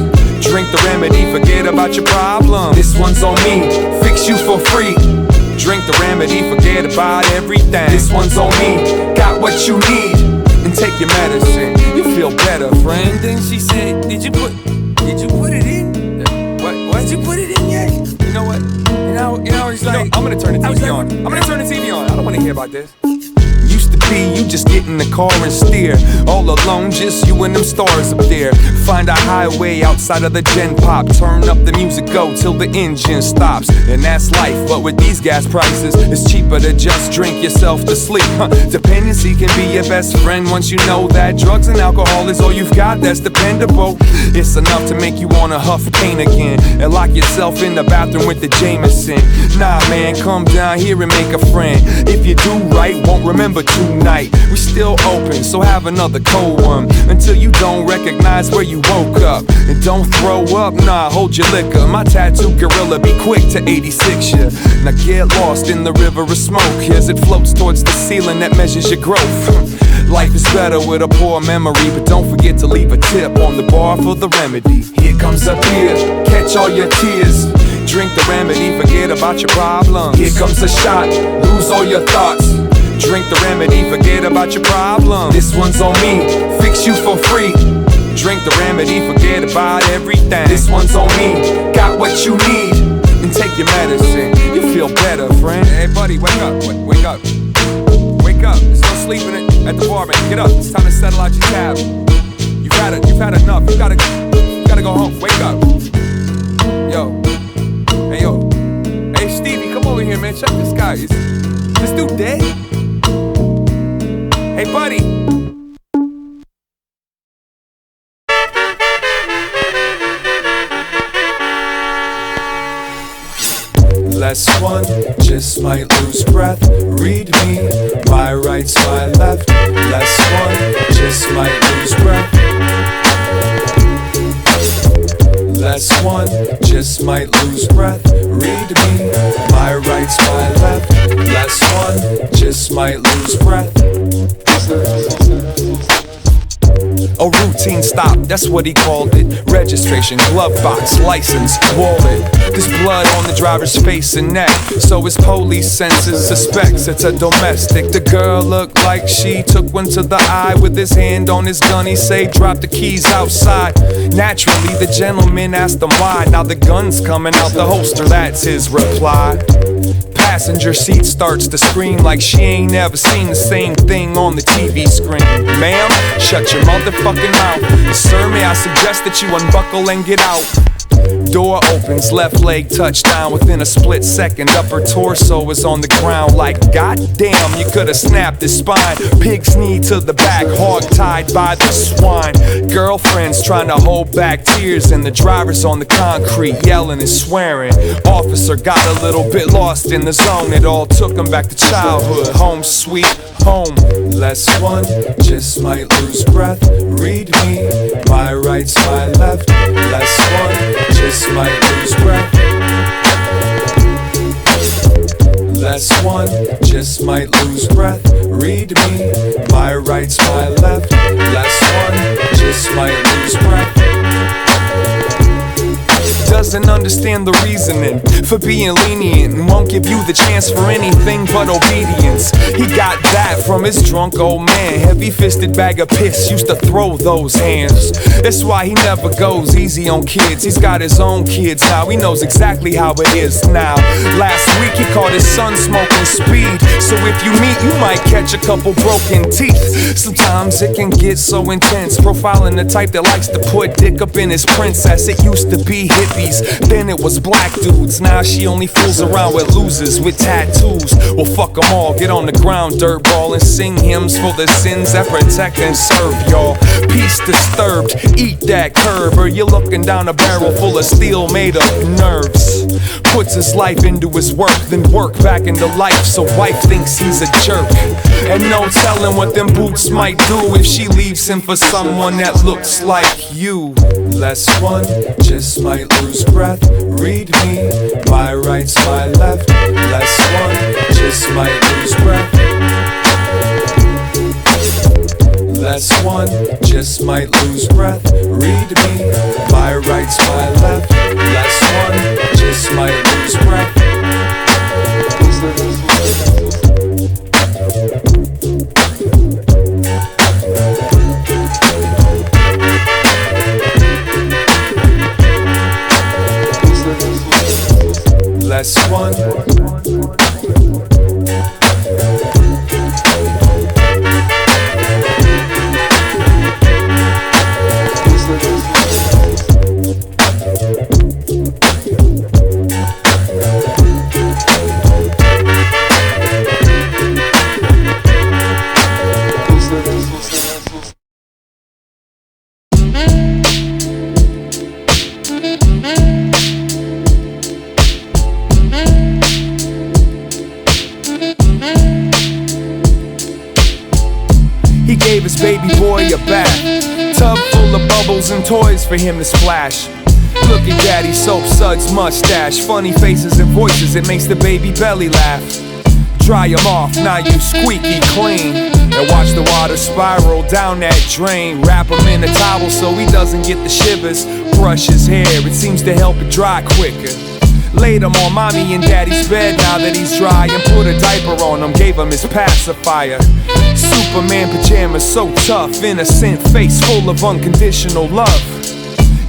Drink the remedy, forget about your problems. This one's on me, fix you for free. Drink the remedy, forget about everything. This one's on me, got what you need. And take your medicine, you feel better, friend. And then she said, did you put it in? What? Did you put it in yet? You know what? You know, he's like, I'm gonna turn the TV on. I'm gonna turn the TV on. I don't wanna hear about this. Used to be, you just get in the car and steer. All alone, just you and them stars up there. Find a highway outside of the gen pop. Turn up the music, go till the engine stops. And that's life, but with these gas prices, it's cheaper to just drink yourself to sleep. Dependency can be your best friend once you know that drugs and alcohol is all you've got that's dependable. It's enough to make you wanna huff pain again and lock yourself in the bathroom with the Jameson. Nah man, come down here and make a friend. If you do right, won't remember tonight. We still open, so have another cold one until you don't recognize where you woke up. And don't throw up, nah, hold your liquor. My tattoo gorilla be quick to 86 ya. Now get lost in the river of smoke as it floats towards the ceiling that measures your growth. Life is better with a poor memory, but don't forget to leave a tip on the bar for the remedy. Here comes a beer, catch all your tears. Drink the remedy, forget about your problems. Here comes a shot, lose all your thoughts. Drink the remedy, forget about your problems. This one's on me, fix you for free. Drink the remedy, forget about everything. This one's on me, got what you need. And take your medicine, you feel better, friend. Hey buddy, wake up, wake up. Wake up, there's no sleeping at the bar, man. Get up, it's time to settle out your tab. You've had enough, you gotta go home, wake up. Yo. Hey Stevie, come over here, man, check this guy. Is this dude dead? Hey, buddy. Less one, just might lose breath. Read me, my right's my left. Less one, just might lose breath. Less one, just might lose breath. Read me, my right's my left. Less one, just might lose breath. A routine stop, that's what he called it. Registration, glove box, license, wallet. There's blood on the driver's face and neck, so his police senses suspects it's a domestic. The girl looked like she took one to the eye. With his hand on his gun, he say, drop the keys outside. Naturally, the gentleman asked him why. Now the gun's coming out the holster, that's his reply. Passenger seat starts to scream like she ain't never seen the same thing on the TV screen. Ma'am, shut your motherfucking mouth. Sir, may I suggest that you unbuckle and get out? Door opens, left leg touchdown. Within a split second, upper torso is on the ground. Like, goddamn, you could've snapped his spine. Pig's knee to the back, hog-tied by the swine. Girlfriend's trying to hold back tears, and the driver's on the concrete yelling and swearing. Officer got a little bit lost in the zone. It all took him back to childhood, home sweet home. Less one, just might lose breath. Read me, my right's my left. Less one, just might lose breath. Less one, just might lose breath. Read me, my right's my left. Less one, just might lose breath. doesn't understand the reasoning for being lenient and won't give you the chance for anything but obedience. He got that from his drunk old man. Heavy-fisted bag of piss used to throw those hands. That's why he never goes easy on kids. He's got his own kids now. He knows exactly how it is now. Last week he caught his son smoking speed. So if you meet, you might catch a couple broken teeth. Sometimes it can get so intense, profiling the type that likes to put dick up in his princess. It used to be hippies, then it was black dudes. Now she only fools around with losers with tattoos. Well, fuck them all, get on the ground, dirtball, and sing hymns for the sins that protect and serve y'all. Peace disturbed, eat that curb, or you're looking down a barrel full of steel made of nerves. Puts his life into his work, then work back into life, so wife thinks he's a jerk. And no telling what them boots might do if she leaves him for someone that looks like you. Less one just might lose breath. Read me, my right's my left. Less one just might lose breath. Less one just might lose breath. Read me, my right's my left. Less one just might lose breath. Less one. Gave his baby boy a bath, tub full of bubbles and toys for him to splash. Look at Daddy Soap Sud's mustache, funny faces and voices, it makes the baby belly laugh. Dry him off, now you squeaky clean, and watch the water spiral down that drain. Wrap him in a towel so he doesn't get the shivers. Brush his hair, it seems to help it dry quicker. Laid him on mommy and daddy's bed now that he's dry, and put a diaper on him, gave him his pacifier. Superman pajamas so tough, innocent face full of unconditional love.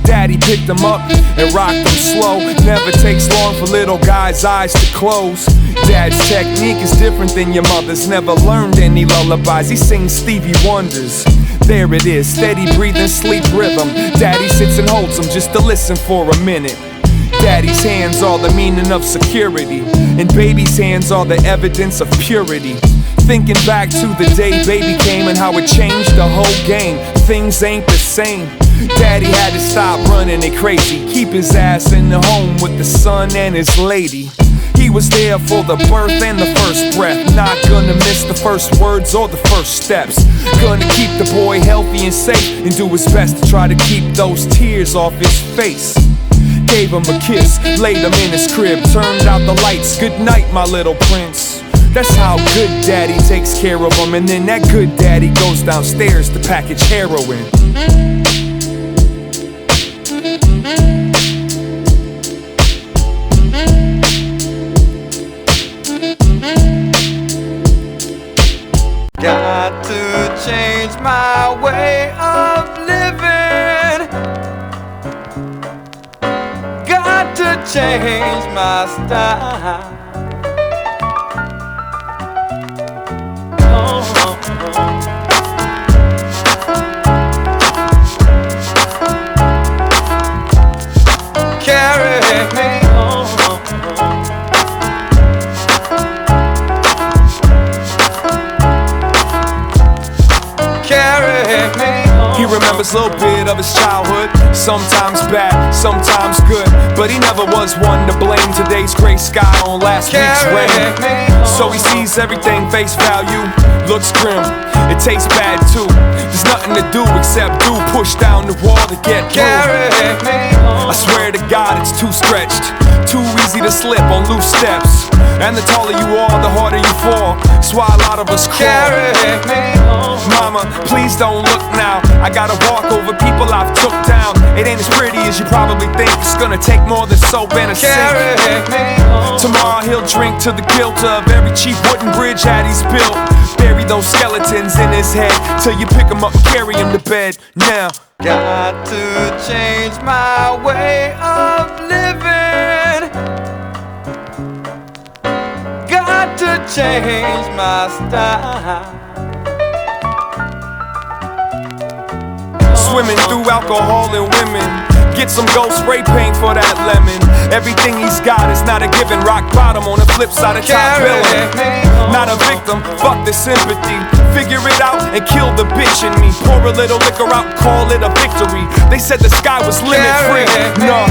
Daddy picked him up and rocked him slow. Never takes long for little guys' eyes to close. Dad's technique is different than your mother's. Never learned any lullabies, he sings Stevie Wonders. There it is, steady breathing, sleep rhythm. Daddy sits and holds him just to listen for a minute. Daddy's hands are the meaning of security, and baby's hands are the evidence of purity. Thinking back to the day baby came and how it changed the whole game. Things ain't the same. Daddy had to stop running it crazy, keep his ass in the home with the son and his lady. He was there for the birth and the first breath. Not gonna miss the first words or the first steps. Gonna keep the boy healthy and safe, and do his best to try to keep those tears off his face. Gave him a kiss, laid him in his crib, turned out the lights. Good night, my little prince. That's how good daddy takes care of him. And then that good daddy goes downstairs to package heroin. Got to change my way of living. Got to change my style. Carry me home. Carry me home. He remembers a little bit of his childhood, sometimes bad, sometimes good, but he never was one to blame today's gray sky on last week's rain. So he sees everything face value, looks grim, it tastes bad too. There's nothing to do except do push down the wall to get through. I swear to God it's too stretched, too easy to slip on loose steps. And the taller you are, the harder you fall. That's why a lot of us crawl. Carry me home. Mama, please don't look now. I gotta walk over people I've took down. It ain't as pretty as you probably think. It's gonna take more than soap and a Carry sink. me home. Tomorrow he'll drink to the guilt of every cheap wooden bridge that he's built. Bury those skeletons in his head till you pick him up and carry him to bed. Now, got to change my way of living. Got to change my style. swimming through alcohol and women. Get some gold spray paint for that lemon. Everything he's got is not a given. Rock bottom on the flip side of top billing. Not a victim, fuck the sympathy. Figure it out and kill the bitch in me. Pour a little liquor out, call it a victory. They said the sky was limit free. No,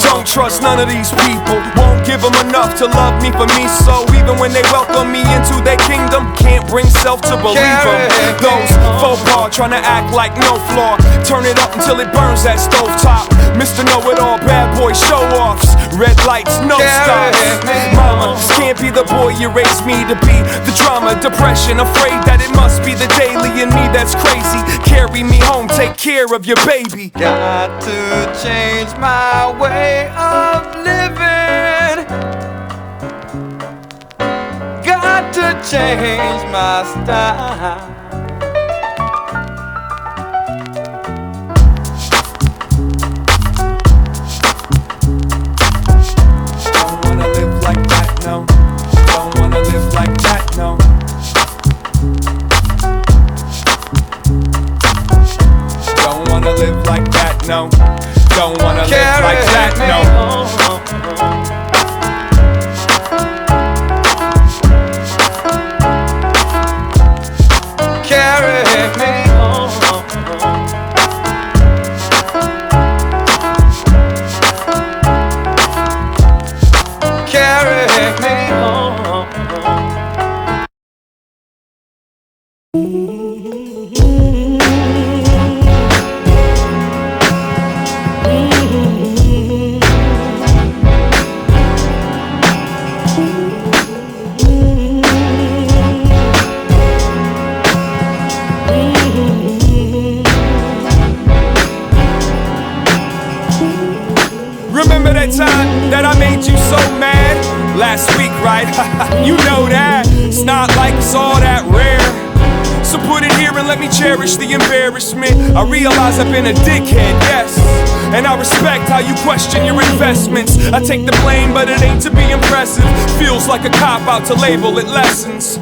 don't trust none of these people. Won't give them enough to love me for me. So even when they welcome me into their kingdom, can't bring self to believe them. Those faux pas trying to act like no flaw. Turn it up until it burns that stove top. Mr. Know-it-all, bad boy show-offs. Red lights, no stops. Mama, this can't be the boy you raised me to be. The drama, depression, afraid that it must be the daily in me that's crazy. Carry me home, take care of your baby. Got to change my way of living. Got to change my style. No, don't wanna live like that, no. Don't wanna live like that, no. Don't wanna live like that, no. Carry me home. Carry me home. Remember that time that I made you so mad? Last week, right? You know that. It's not like it's all that rare. So put it here and let me cherish the embarrassment. I realize I've been a dickhead, yes. And I respect how you question your investments. I take the blame, but it ain't to be impressive. Feels like a cop-out to label it lessons.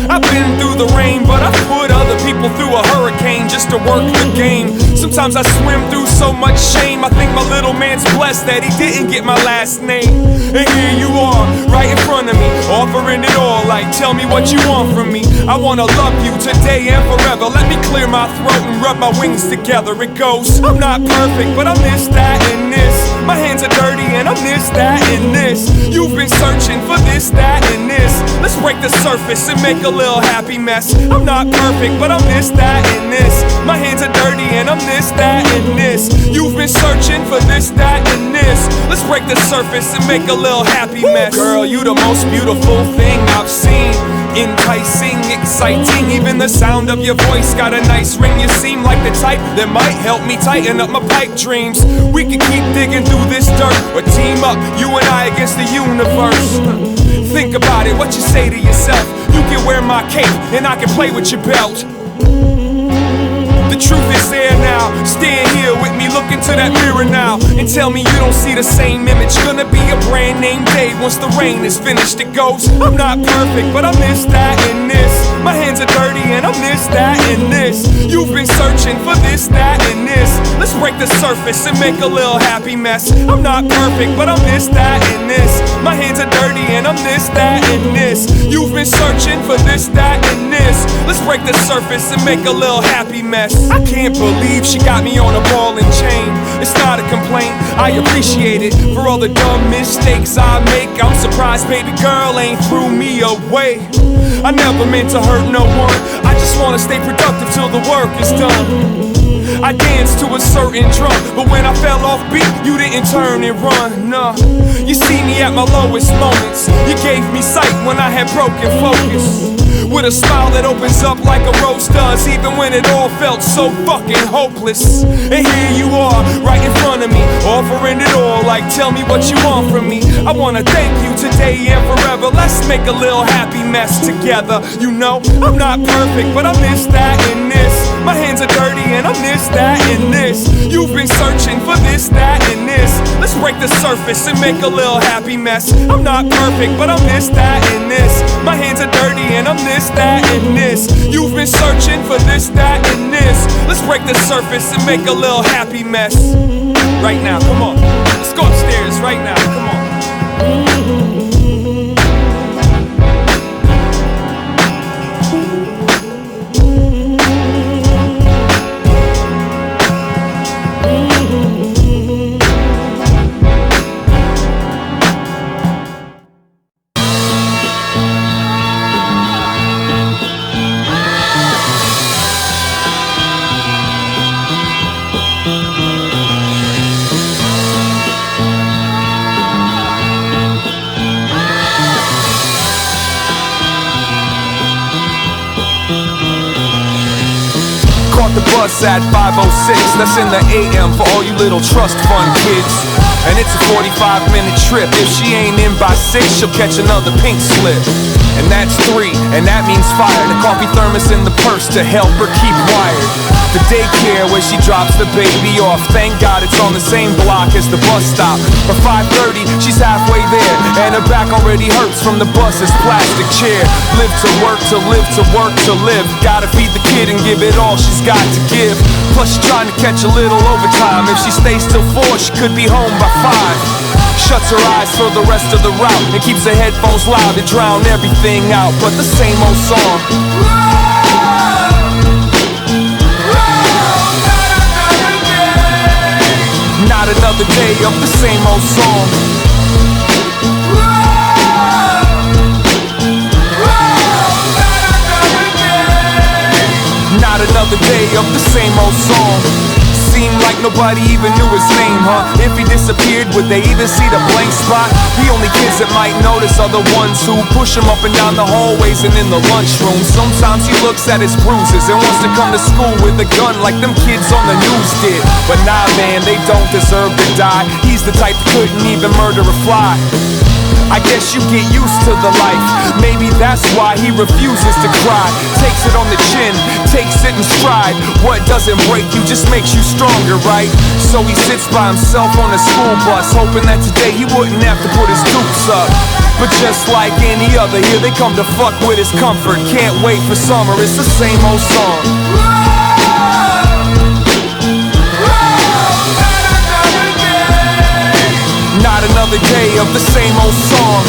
I've been through the rain, but I've put other people through a hurricane just to work the game. Sometimes I swim through so much shame. I think my little man's blessed that he didn't get my last name. And here you are, right in front of me, offering it all like, tell me what you want from me. I wanna love you today and forever. Let me clear my throat and rub my wings together. It goes, I'm not perfect, but I'm this, that, and this. My hands are dirty and I'm this, that, and this. You've been searching for this, that, and this. Let's break the surface and make a little happy mess. I'm not perfect, but I'm this, that, and this. My hands are dirty and I'm this, that, and this. You've been searching for this, that, and this. Let's break the surface and make a little happy mess. Girl, you the most beautiful thing I've seen. Enticing, exciting, even the sound of your voice got a nice ring. You seem like the type that might help me tighten up my pipe dreams. We could keep digging through this dirt or team up, you and I against the universe. Think about it, what you say to yourself. You can wear my cape and I can play with your belt. The truth is there now. Stand here with me, look into that mirror now, and tell me you don't see the same image. Gonna be a brand name day once the rain is finished. It goes, I'm not perfect, but I'm this, that, and this. My hands are dirty and I'm this, that, and this. You've been searching for this, that, and this. Let's break the surface and make a little happy mess. I'm not perfect, but I'm this, that, and this. My hands are dirty and I'm this, that, and this. You've been searching for this, that, and this. Let's break the surface and make a little happy mess. I can't believe she got me on a ball and chain. It's not a complaint, I appreciate it. For all the dumb mistakes I make, I'm surprised baby girl ain't threw me away. I never meant to hurt no one, I just wanna stay productive till the work is done. I danced to a certain drum, but when I fell off beat, you didn't turn and run. Nah, you see me at my lowest moments. You gave me sight when I had broken focus. With a smile that opens up like a rose does, even when it all felt so fucking hopeless. And here you are, right in front of me, offering it all, like tell me what you want from me. I wanna thank you today and forever. Let's make a little happy mess together. You know, I'm not perfect, but I'm this, that, and this. My hands are dirty and I'm this, that, and this. You've been searching for this, that, and this. Let's break the surface and make a little happy mess. I'm not perfect, but I'm this, that, and this. My hands are dirty and I'm this, that, and this. You've been searching for this, that, and this. Let's break the surface and make a little happy mess. Right now, come on. Let's go upstairs right now, come on. The bus at 5:06, that's in the AM for all you little trust fund kids. And it's a 45-minute trip. If she ain't in by 6, she'll catch another pink slip. And that's 3, and that means fire. The coffee thermos in the purse to help her keep wired. The daycare where she drops the baby off, thank God it's on the same block as the bus stop. By 5:30, she's halfway there, and her back already hurts from the bus's plastic chair. Live to work, to live, to work, to live. Gotta feed the kid and give it all she's got to give. Plus she's trying to catch a little overtime. If she stays till 4, she could be home by 5. Shuts her eyes for the rest of the route and keeps her headphones loud to drown everything out. But the same old song. Not another day of the same old song. Not another day of the same old song. Seemed like nobody even knew his name, huh? If he disappeared, would they even see the blank spot? The only kids that might notice are the ones who push him up and down the hallways and in the lunchroom. Sometimes he looks at his bruises and wants to come to school with a gun like them kids on the news did. But nah, man, they don't deserve to die. He's the type that couldn't even murder a fly. I guess you get used to the life. Maybe that's why he refuses to cry. Takes it on the chin, takes it in stride. What doesn't break you just makes you stronger, right? So he sits by himself on a school bus, hoping that today he wouldn't have to put his dukes up. But just like any other, here they come to fuck with his comfort. Can't wait for summer, it's the same old song. Not another day of the same old song.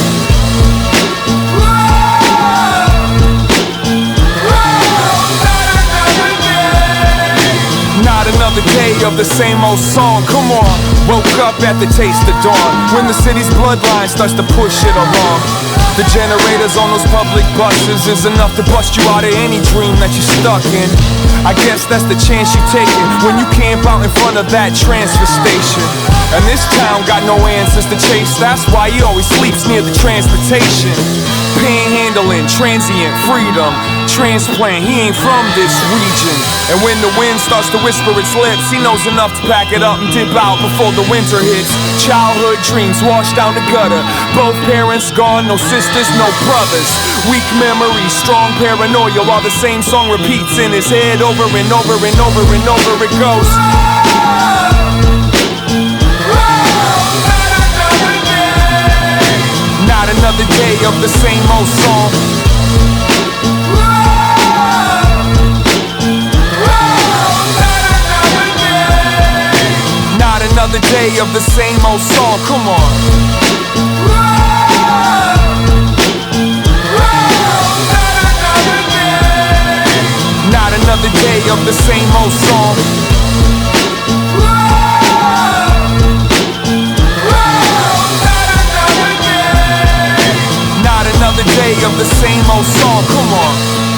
Not another day of the same old song, come on. Woke up at the taste of dawn, when the city's bloodline starts to push it along. The generators on those public buses is enough to bust you out of any dream that you're stuck in. I guess that's the chance you're taking when you camp out in front of that transfer station. And this town got no answers to chase, that's why he always sleeps near the transportation. Panhandling, transient, freedom, transplant, he ain't from this region. And when the wind starts to whisper its lips, he knows enough to pack it up and dip out before the winter hits. Childhood dreams washed down the gutter, both parents gone, no sisters, no brothers. Weak memories, strong paranoia, while the same song repeats in his head over and over and over and over. It goes. Not another day of the same old song. Not another day of the same old song, come on. Not another day of the same old song. Not another day of the same old song, come on.